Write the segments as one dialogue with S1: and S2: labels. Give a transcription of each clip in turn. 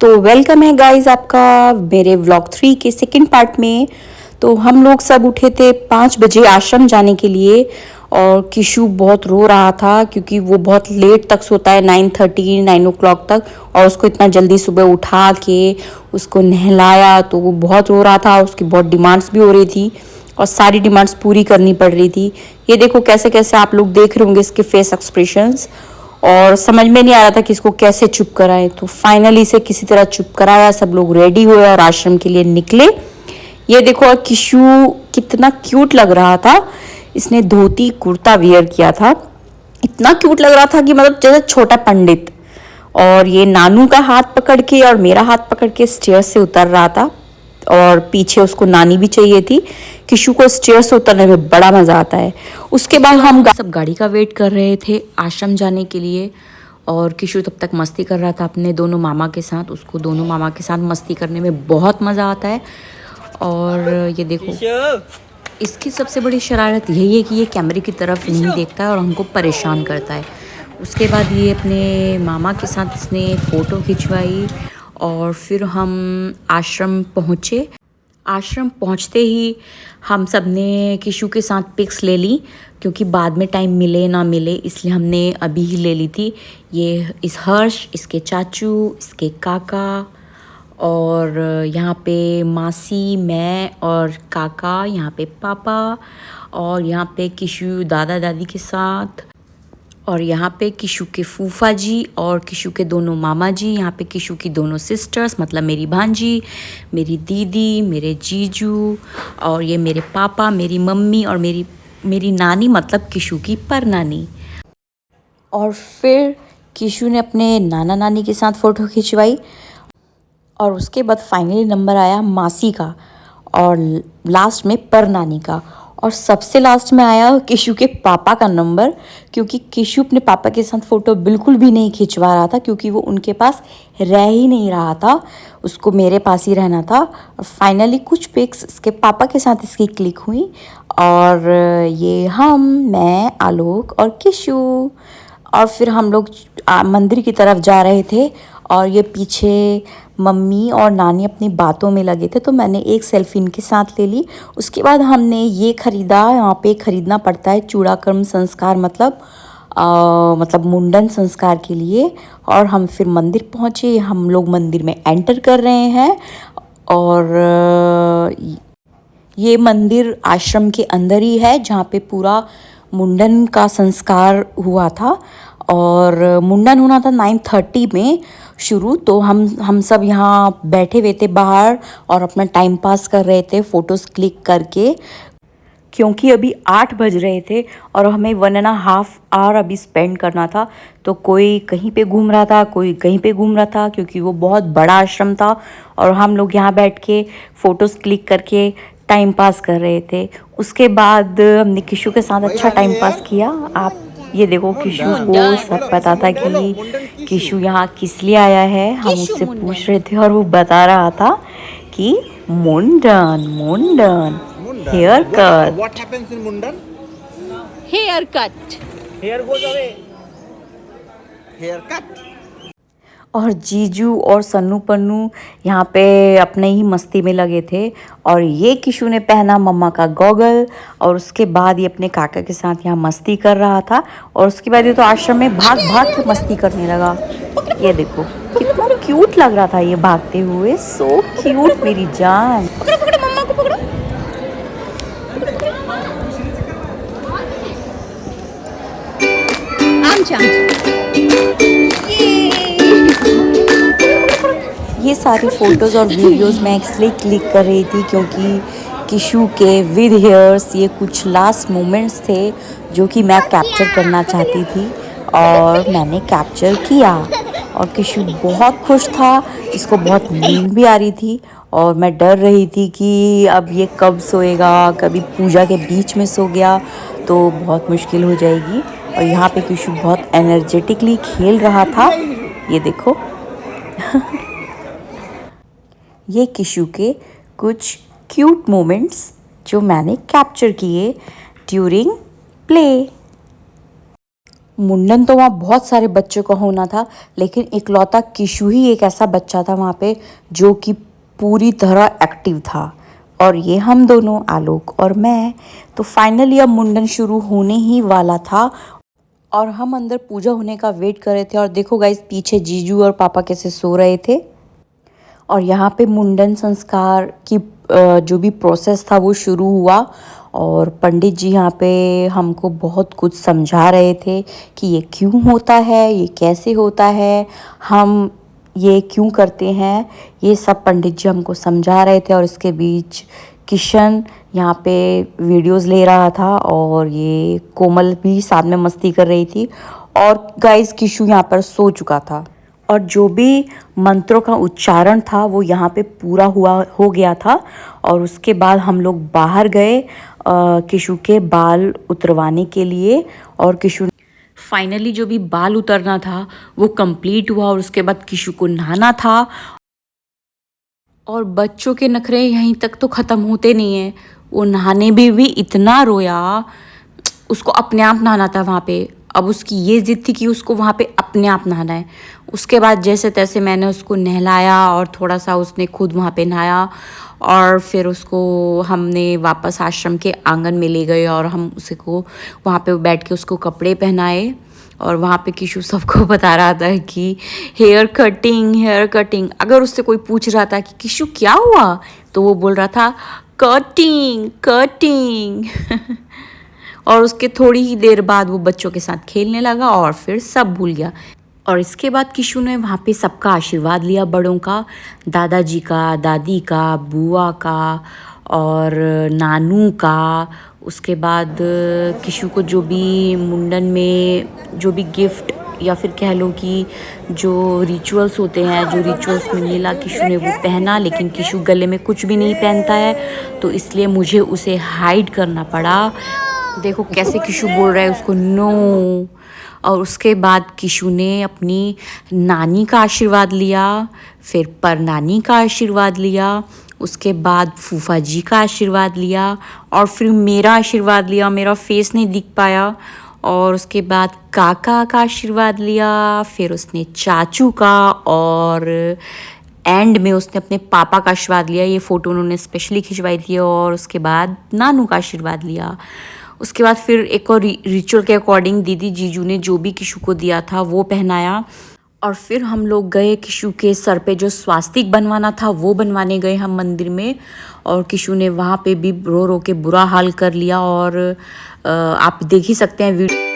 S1: तो वेलकम है गाइस आपका मेरे व्लॉग 3 के सेकंड पार्ट में। तो हम लोग सब उठे थे 5 बजे आश्रम जाने के लिए। और किशु बहुत रो रहा था क्योंकि वो बहुत लेट तक सोता है, 9:30 9 o'clock तक। और उसको इतना जल्दी सुबह उठा के उसको नहलाया तो वो बहुत रो रहा था। उसकी बहुत डिमांड्स भी हो रही थी और सारी डिमांड्स पूरी करनी पड़ रही थी। ये देखो कैसे कैसे आप लोग देख रहे होंगे इसके फेस एक्सप्रेशंस। और समझ में नहीं आ रहा था कि इसको कैसे चुप कराएं, तो फाइनली इसे किसी तरह चुप कराया। सब लोग रेडी हुए और आश्रम के लिए निकले। ये देखो किशु कितना क्यूट लग रहा था। इसने धोती कुर्ता वियर किया था, इतना क्यूट लग रहा था कि मतलब जैसे छोटा पंडित। और ये नानू का हाथ पकड़ के और मेरा हाथ पकड़ के स्टेयर से उतर रहा था। और पीछे उसको नानी भी चाहिए थी। किशु को स्टेयर से उतरने में बड़ा मजा आता है। उसके बाद हम सब गाड़ी का वेट कर रहे थे आश्रम जाने के लिए। और किशु तब तक मस्ती कर रहा था अपने दोनों मामा के साथ। उसको दोनों मामा के साथ मस्ती करने में बहुत मज़ा आता है। और ये देखो इसकी सबसे बड़ी शरारत यही है कि ये कैमरे की तरफ नहीं देखता है और हमको परेशान करता है। उसके बाद ये अपने मामा के साथ इसने फ़ोटो खिंचवाई। और फिर हम आश्रम पहुँचे। आश्रम पहुँचते ही हम सब ने किशु के साथ पिक्स ले ली, क्योंकि बाद में टाइम मिले ना मिले इसलिए हमने अभी ही ले ली थी। ये इस हर्ष, इसके चाचू, इसके काका और यहाँ पे मासी, मैं और काका, यहाँ पे पापा और यहाँ पे किशु दादा दादी के साथ। और यहाँ पे किशु के फूफा जी और किशु के दोनों मामा जी, यहाँ पे किशु की दोनों सिस्टर्स मतलब मेरी भांजी, मेरी दीदी, मेरे जीजू और ये मेरे पापा, मेरी मम्मी और मेरी नानी मतलब किशु की पर नानी। और फिर किशु ने अपने नाना नानी के साथ फ़ोटो खिंचवाई। और उसके बाद फाइनली नंबर आया मासी का और लास्ट में पर नानी का। और सबसे लास्ट में आया किशु के पापा का नंबर, क्योंकि किशु अपने पापा के साथ फ़ोटो बिल्कुल भी नहीं खिंचवा रहा था, क्योंकि वो उनके पास रह ही नहीं रहा था, उसको मेरे पास ही रहना था। और फाइनली कुछ पिक्स इसके पापा के साथ इसकी क्लिक हुई। और ये मैं, आलोक और किशु। और फिर हम लोग मंदिर की तरफ जा रहे थे और ये पीछे मम्मी और नानी अपनी बातों में लगे थे, तो मैंने एक सेल्फी इनके साथ ले ली। उसके बाद हमने ये ख़रीदा, यहाँ पे ख़रीदना पड़ता है चूड़ाकर्म संस्कार मतलब मुंडन संस्कार के लिए। और हम फिर मंदिर पहुँचे। हम लोग मंदिर में एंटर कर रहे हैं। और ये मंदिर आश्रम के अंदर ही है जहाँ पे पूरा मुंडन का संस्कार हुआ था। और मुंडन होना था 9:30 में शुरू। तो हम सब यहाँ बैठे हुए थे बाहर और अपना टाइम पास कर रहे थे फ़ोटोज़ क्लिक करके, क्योंकि अभी 8 बज रहे थे और हमें 1.5 आवर अभी स्पेंड करना था। तो कोई कहीं पे घूम रहा था, कोई कहीं पे घूम रहा था, क्योंकि वो बहुत बड़ा आश्रम था। और हम लोग यहाँ बैठ के फ़ोटोज़ क्लिक करके टाइम पास कर रहे थे। उसके बाद हमने किशु के साथ अच्छा टाइम पास किया। आप ये देखो किशु को सब पता था कि किशु यहाँ किस लिए आया है। हम उससे पूछ रहे थे और वो बता रहा था कि मुंडन मुंडन hair cut.
S2: What happens in Mundan?
S3: Haircut.
S2: Hair goes away. Hair cut.
S1: और जीजू और सन्नू पन्नू यहाँ पे अपने ही मस्ती में लगे थे। और ये किशु ने पहना मम्मा का गॉगल। और उसके बाद ये अपने काका के साथ यहाँ मस्ती कर रहा था। और उसके बाद ये तो आश्रम में भाग भाग के मस्ती करने लगा। ये देखो कितना क्यूट लग रहा था ये भागते हुए, सो क्यूट मेरी जान।
S3: पकड़ो पकड़ो मम्मा को पकड़ो। आमचा
S1: ये सारी फ़ोटोज़ और वीडियोज़ मैं इसलिए क्लिक कर रही थी क्योंकि किशु के विद हेयर्स ये कुछ लास्ट मोमेंट्स थे जो कि मैं कैप्चर करना चाहती थी। और मैंने कैप्चर किया। और किशु बहुत खुश था, इसको बहुत नींद भी आ रही थी। और मैं डर रही थी कि अब ये कब सोएगा, कभी पूजा के बीच में सो गया तो बहुत मुश्किल हो जाएगी। और यहाँ पे किशु बहुत एनर्जेटिकली खेल रहा था, ये देखो। ये किशु के कुछ क्यूट मोमेंट्स जो मैंने कैप्चर किए ड्यूरिंग प्ले। मुंडन तो वहाँ बहुत सारे बच्चों का होना था, लेकिन इकलौता किशु ही एक ऐसा बच्चा था वहाँ पे जो कि पूरी तरह एक्टिव था। और ये हम दोनों, आलोक और मैं। तो फाइनली अब मुंडन शुरू होने ही वाला था और हम अंदर पूजा होने का वेट कर रहे थे। और देखो गाइस, पीछे जीजू और पापा कैसे सो रहे थे। और यहाँ पे मुंडन संस्कार की जो भी प्रोसेस था वो शुरू हुआ और पंडित जी यहाँ पे हमको बहुत कुछ समझा रहे थे कि ये क्यों होता है, ये कैसे होता है, हम ये क्यों करते हैं, ये सब पंडित जी हमको समझा रहे थे। और इसके बीच किशन यहाँ पे वीडियोस ले रहा था और ये कोमल भी साथ में मस्ती कर रही थी। और गाइस, किशु यहाँ पर सो चुका था और जो भी मंत्रों का उच्चारण था वो यहाँ पे पूरा हो गया था। और उसके बाद हम लोग बाहर गए किशु के बाल उतरवाने के लिए। और किशु फाइनली जो भी बाल उतरना था वो कंप्लीट हुआ और उसके बाद किशु को नहाना था। और बच्चों के नखरे यहीं तक तो ख़त्म होते नहीं हैं, वो नहाने भी इतना रोया। उसको अपने आप नहाना था वहाँ पे। अब उसकी ये ज़िद थी कि उसको वहाँ पे अपने आप नहाना है। उसके बाद जैसे तैसे मैंने उसको नहलाया और थोड़ा सा उसने खुद वहाँ पे नहाया। और फिर उसको हमने वापस आश्रम के आंगन में ले गए और हम उसे को वहाँ पे बैठ के उसको कपड़े पहनाए। और वहाँ पे किशु सबको बता रहा था कि हेयर कटिंग। अगर उससे कोई पूछ रहा था कि किशु क्या हुआ, तो वो बोल रहा था कटिंग। और उसके थोड़ी ही देर बाद वो बच्चों के साथ खेलने लगा और फिर सब भूल गया। और इसके बाद किशु ने वहाँ पे सबका आशीर्वाद लिया, बड़ों का, दादाजी का, दादी का, बुआ का और नानू का। उसके बाद किशु को जो भी मुंडन में जो भी गिफ्ट या फिर कह लो कि जो रिचुअल्स होते हैं, जो रिचुअल्स में मिला, किशु ने वो पहना। लेकिन किशु गले में कुछ भी नहीं पहनता है, तो इसलिए मुझे उसे हाइड करना पड़ा। देखो कैसे किशु बोल रहा है उसको नो। और उसके बाद किशु ने अपनी नानी का आशीर्वाद लिया, फिर परनानी का आशीर्वाद लिया, उसके बाद फूफा जी का आशीर्वाद लिया और फिर मेरा आशीर्वाद लिया। मेरा फेस नहीं दिख पाया। और उसके बाद काका का आशीर्वाद लिया, फिर उसने चाचू का और एंड में उसने अपने पापा का आशीर्वाद लिया। ये फ़ोटो उन्होंने स्पेशली खिंचवाई थी। और उसके बाद नानू का आशीर्वाद लिया। उसके बाद फिर एक और रिचुअल के अकॉर्डिंग दीदी जीजू ने जो भी किशु को दिया था वो पहनाया। और फिर हम लोग गए किशु के सर पे जो स्वास्तिक बनवाना था वो बनवाने गए हम मंदिर में। और किशु ने वहाँ पे भी रो रो के बुरा हाल कर लिया। और आप देख ही सकते हैं वीडियो।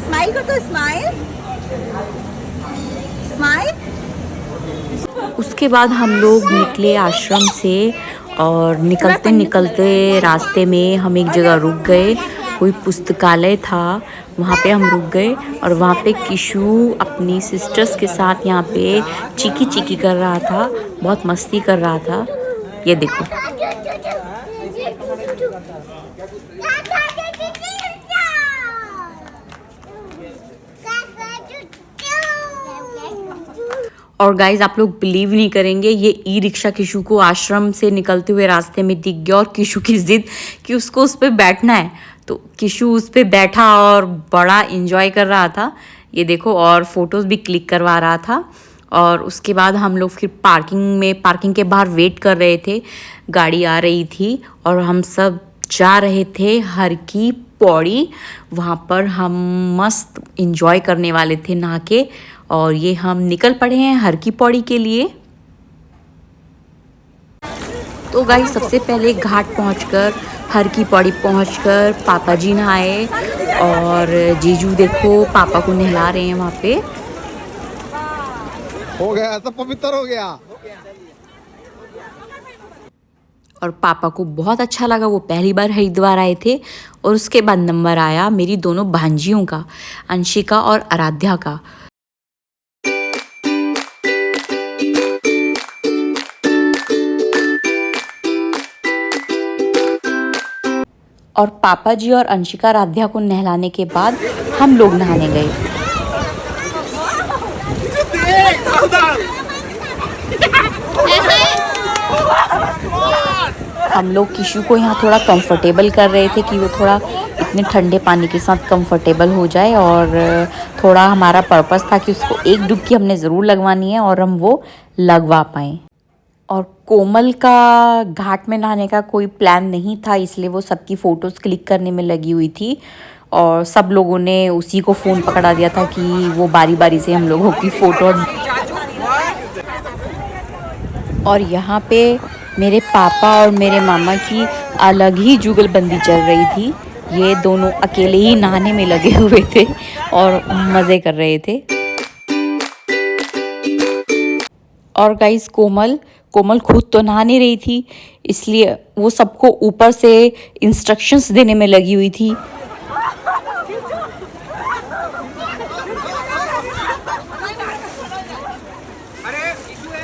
S3: स्माइल कर, तो स्माइल।
S1: उसके बाद हम लोग निकले आश्रम से और निकलते निकलते रास्ते में हम एक जगह रुक गए। कोई पुस्तकालय था, वहाँ पे हम रुक गए। और वहाँ पे किशु अपनी सिस्टर्स के साथ यहाँ पे चीकी कर रहा था, बहुत मस्ती कर रहा था। ये देखो। और गाइज आप लोग बिलीव नहीं करेंगे, ये ई रिक्शा किशु को आश्रम से निकलते हुए रास्ते में दिख गया। और किशु की जिद कि उसको उस पर बैठना है, तो किशु उस पर बैठा और बड़ा इंजॉय कर रहा था। ये देखो, और फोटोज़ भी क्लिक करवा रहा था। और उसके बाद हम लोग फिर पार्किंग के बाहर वेट कर रहे थे। गाड़ी आ रही थी और हम सब जा रहे थे हर की पौड़ी। वहाँ पर हम मस्त इंजॉय करने वाले थे नहा के, और ये हम निकल पड़े हैं हर की पौड़ी के लिए। तो गाइस सबसे पहले घाट पहुंचकर, हर की पौड़ी पहुंचकर पापा जी नहाए, और जीजू देखो पापा को नहला रहे हैं वहाँ पे।
S2: हो गया, सब पवित्र हो गया।
S1: और पापा को बहुत अच्छा लगा, वो पहली बार हरिद्वार आए थे। और उसके बाद नंबर आया मेरी दोनों भांजियों का, अंशिका और आराध्या का। और पापा जी और अंशिका आराध्या को नहलाने के बाद हम लोग नहाने गए। हम लोग किशु को यहाँ थोड़ा कंफर्टेबल कर रहे थे कि वो थोड़ा इतने ठंडे पानी के साथ कंफर्टेबल हो जाए, और थोड़ा हमारा पर्पस था कि उसको एक डुबकी हमने ज़रूर लगवानी है और हम वो लगवा पाएँ। और कोमल का घाट में नहाने का कोई प्लान नहीं था, इसलिए वो सबकी फ़ोटोज़ क्लिक करने में लगी हुई थी, और सब लोगों ने उसी को फ़ोन पकड़ा दिया था कि वो बारी बारी से हम लोगों की फ़ोटो। और यहाँ पे मेरे पापा और मेरे मामा की अलग ही जुगलबंदी चल रही थी। ये दोनों अकेले ही नहाने में लगे हुए थे और मज़े कर रहे थे। और गाइस कोमल खुद तो नहा नहीं रही थी, इसलिए वो सबको ऊपर से इंस्ट्रक्शंस देने में लगी हुई थी।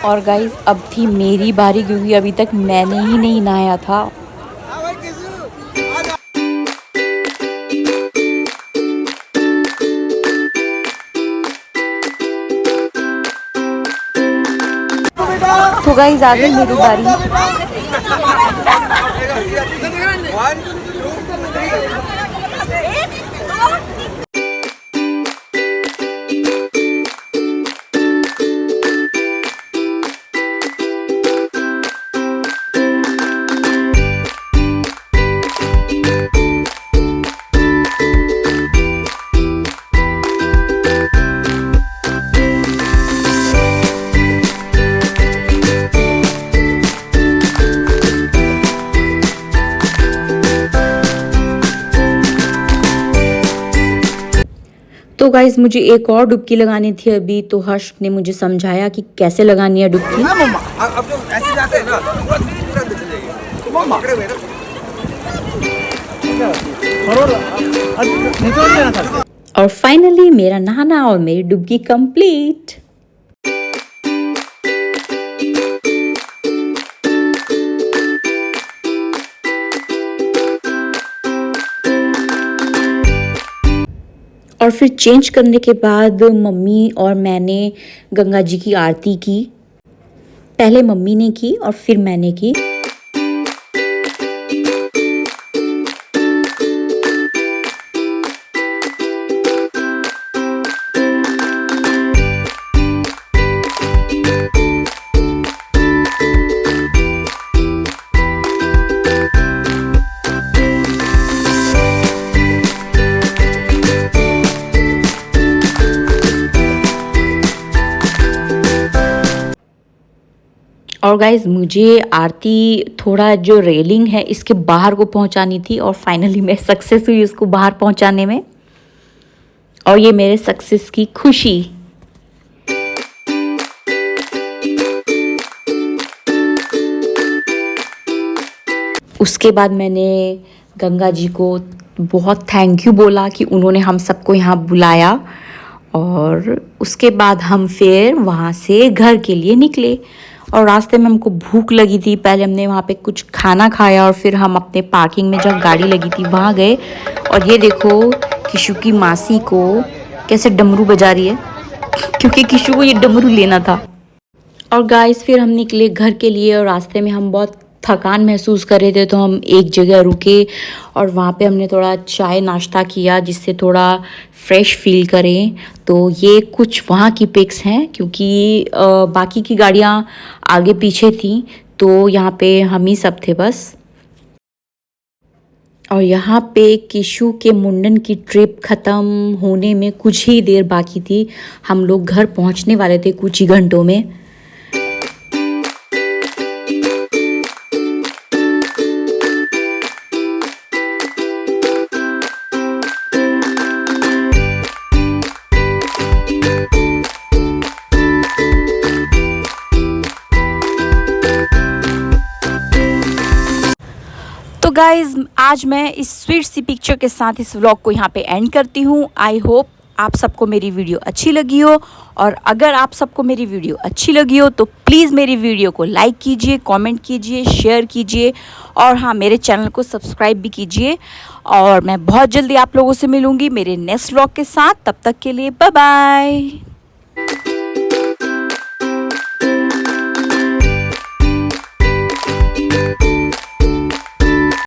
S1: और गाइस अब थी मेरी बारी, क्योंकि अभी तक मैंने ही नहीं नहाया था। तो गाइस आ गई मेरी बारी। तो गाइज मुझे एक और डुबकी लगानी थी अभी, तो हर्ष ने मुझे समझाया कि कैसे लगानी है डुबकी।
S2: अब जो ऐसे जाते हैं ना, पूरा अंदर चले जाएंगे। मम्मा पकड़े हुए ना।
S1: और फाइनली मेरा नहाना और मेरी डुबकी कंप्लीट। और फिर चेंज करने के बाद मम्मी और मैंने गंगा जी की आरती की। पहले मम्मी ने की और फिर मैंने की। और गाइज मुझे आरती थोड़ा जो रेलिंग है इसके बाहर को पहुंचानी थी, और फाइनली मैं सक्सेस हुई उसको बाहर पहुंचाने में, और ये मेरे सक्सेस की खुशी। उसके बाद मैंने गंगा जी को बहुत थैंक यू बोला कि उन्होंने हम सबको यहाँ बुलाया, और उसके बाद हम फिर वहाँ से घर के लिए निकले। और रास्ते में हमको भूख लगी थी, पहले हमने वहाँ पे कुछ खाना खाया और फिर हम अपने पार्किंग में जहाँ गाड़ी लगी थी वहाँ गए। और ये देखो किशु की मासी को कैसे डमरू बजा रही है, क्योंकि किशु को ये डमरू लेना था। और गाइस फिर हम निकले घर के लिए, और रास्ते में हम बहुत थकान महसूस कर रहे थे, तो हम एक जगह रुके और वहाँ पे हमने थोड़ा चाय नाश्ता किया जिससे थोड़ा फ्रेश फील करें। तो ये कुछ वहाँ की पिक्स हैं, क्योंकि बाकी की गाड़ियाँ आगे पीछे थी, तो यहाँ पे हम ही सब थे बस। और यहाँ पे किशु के मुंडन की ट्रिप ख़त्म होने में कुछ ही देर बाकी थी। हम लोग घर पहुँचने वाले थे कुछ ही घंटों में। तो गाइज़ आज मैं इस स्वीट सी पिक्चर के साथ इस व्लॉग को यहाँ पे एंड करती हूँ। आई होप आप सबको मेरी वीडियो अच्छी लगी हो, और अगर आप सबको मेरी वीडियो अच्छी लगी हो तो प्लीज़ मेरी वीडियो को लाइक कीजिए, कमेंट कीजिए, शेयर कीजिए, और हाँ, मेरे चैनल को सब्सक्राइब भी कीजिए। और मैं बहुत जल्दी आप लोगों से मिलूँगी मेरे नेक्स्ट व्लॉग के साथ। तब तक के लिए बाय बाय।